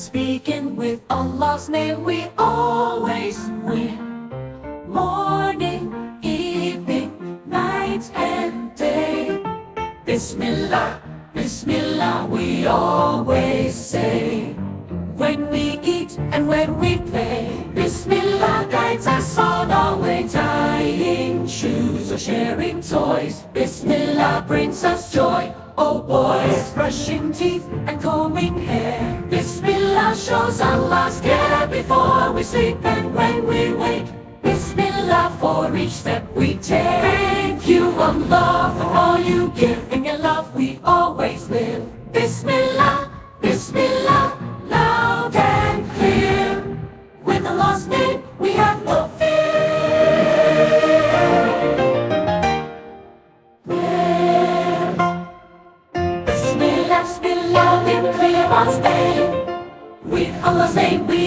Let's begin with Allah's name, we always win. Morning, evening, night and day. Bismillah, Bismillah, we always say. When we eat and when we play, Bismillah guides us on our way. Tying shoes or sharing toys, Bismillah brings us joy. Oh boys, brushing teeth and combing hair, Bismillah shows Allah's care. Before we sleep and when we wake, Bismillah for each step we take. Thank you Allah for all you give. In your love we always live. Bismillah, Bismillah, loud and clear. With Allah's name we have no fear. Bismillah, Bismillah, live clear on stay. With Allah's name we